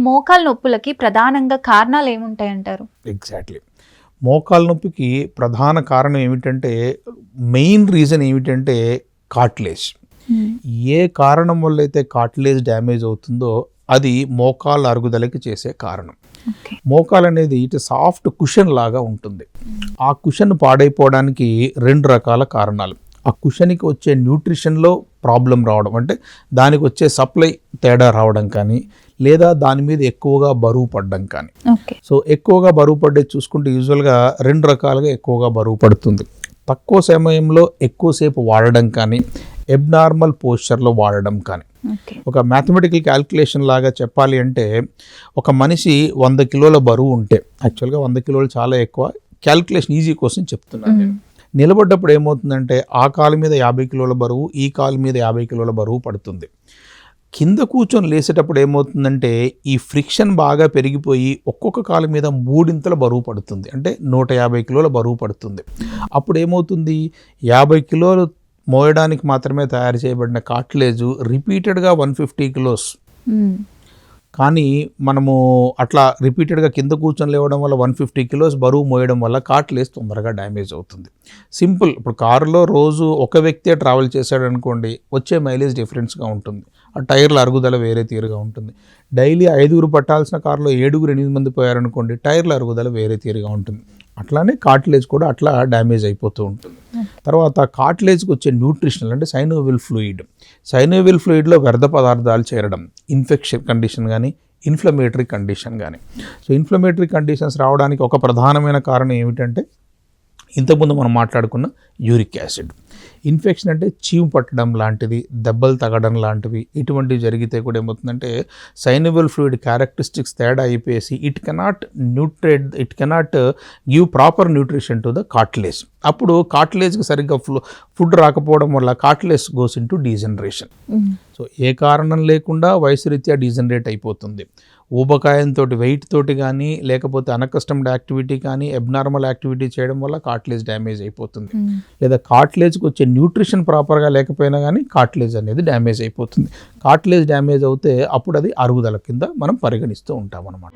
మోకాలు నొప్పులకి ప్రధానంగా కారణాలు ఏముంటాయంటారు? ఎగ్జాక్ట్లీ, మోకాలు నొప్పికి ప్రధాన కారణం ఏమిటంటే, మెయిన్ రీజన్ ఏమిటంటే కార్టిలేజ్. ఏ కారణం వల్ల అయితే కార్టిలేజ్ డ్యామేజ్ అవుతుందో అది మోకాళ్ళ అరుగుదలకి చేసే కారణం. మోకాలు అనేది ఇటు సాఫ్ట్ కుషన్ లాగా ఉంటుంది. ఆ కుషన్ పాడైపోవడానికి 2 రకాల కారణాలు. ఆ కుషన్కి వచ్చే న్యూట్రిషన్లో ప్రాబ్లం రావడం, అంటే దానికి వచ్చే సప్లై తేడా రావడం కానీ, లేదా దాని మీద ఎక్కువగా బరువు పడడం కానీ. సో ఎక్కువగా బరువు పడ్డేది చూసుకుంటే యూజువల్గా 2 రకాలుగా ఎక్కువగా బరువు పడుతుంది. తక్కువ సమయంలో ఎక్కువసేపు వాడడం కానీ, ఎబ్నార్మల్ పోస్చర్లో వాడడం కానీ. ఒక మ్యాథమెటికల్ క్యాల్కులేషన్ లాగా చెప్పాలి అంటే, ఒక మనిషి 100 కిలోల బరువు ఉంటే, యాక్చువల్గా 100 కిలోలు చాలా ఎక్కువ, క్యాల్కులేషన్ ఈజీ కోసం చెప్తున్నాను నేను. నిలబడ్డప్పుడు ఏమవుతుందంటే ఆ కాలు మీద 50 కిలోల బరువు, ఈ కాలు మీద 50 కిలోల బరువు పడుతుంది. కింద కూర్చొని లేసేటప్పుడు ఏమవుతుందంటే ఈ ఫ్రిక్షన్ బాగా పెరిగిపోయి ఒక్కొక్క కాలు మీద 3 ఇంతల బరువు పడుతుంది, అంటే 150 కిలోల బరువు పడుతుంది. అప్పుడు ఏమవుతుంది, 50 కిలోలు మోయడానికి మాత్రమే తయారు చేయబడిన కార్టిలేజు రిపీటెడ్గా 150 కిలోస్. కానీ మనము అట్లా రిపీటెడ్గా కింద కూర్చొని లేవడం వల్ల 150 కిలోస్ బరువు మోయడం వల్ల కార్టిలేజ్ తొందరగా డ్యామేజ్ అవుతుంది. సింపుల్, ఇప్పుడు కారులో రోజు ఒక వ్యక్తే ట్రావెల్ చేశాడు అనుకోండి, వచ్చే మైలేజ్ డిఫరెన్స్గా ఉంటుంది. ఆ టైర్ల అరుగుదల వేరే తీరుగా ఉంటుంది. డైలీ 5 పట్టాల్సిన కారులో 7-8 మంది పోయారనుకోండి, టైర్ల అరుగుదల వేరే తీరుగా ఉంటుంది. అట్లానే కార్టిలేజ్ కూడా అట్లా డ్యామేజ్ అయిపోతూ ఉంటుంది. తర్వాత కార్టిలేజ్కి వచ్చే న్యూట్రిషనల్ అంటే సైనోవియల్ ఫ్లూయిడ్లో వ్యర్థ పదార్థాలు చేరడం, ఇన్ఫెక్షన్ కండిషన్ కానీ, ఇన్ఫ్లమేటరీ కండిషన్ కానీ. సో ఇన్ఫ్లమేటరీ కండిషన్స్ రావడానికి ఒక ప్రధానమైన కారణం ఏమిటంటే, ఇంతకుముందు మనం మాట్లాడుకున్న యూరిక్ యాసిడ్. ఇన్ఫెక్షన్ అంటే చీము పట్టడం లాంటిది, దెబ్బలు తగడం లాంటివి, ఇటువంటివి జరిగితే కూడా ఏమవుతుందంటే సైనోవియల్ ఫ్లూయిడ్ క్యారెక్టరిస్టిక్స్ తేడా అయిపోయేసి it cannot give proper nutrition to the cartilage. అప్పుడు కార్టిలేజ్కి సరిగ్గా ఫుడ్ రాకపోవడం వల్ల cartilage goes into degeneration. So ఏ కారణం లేకుండా వయసు రీత్యా డీజనరేట్ అయిపోతుంది. ఊబకాయంతో, వెయిట్ తోటి కానీ, లేకపోతే అన్కస్టమ్డ్ యాక్టివిటీ కానీ, అబ్నార్మల్ యాక్టివిటీ చేయడం వల్ల కార్టిలేజ్ డ్యామేజ్ అయిపోతుంది. లేదా కార్టిలేజ్కి వచ్చే న్యూట్రిషన్ ప్రాపర్గా లేకపోయినా కానీ కార్టిలేజ్ అనేది డ్యామేజ్ అయిపోతుంది. కార్టిలేజ్ డ్యామేజ్ అవుతే అప్పుడు అది అరుగుదల కింద మనం పరిగణిస్తూ ఉంటాం అన్నమాట.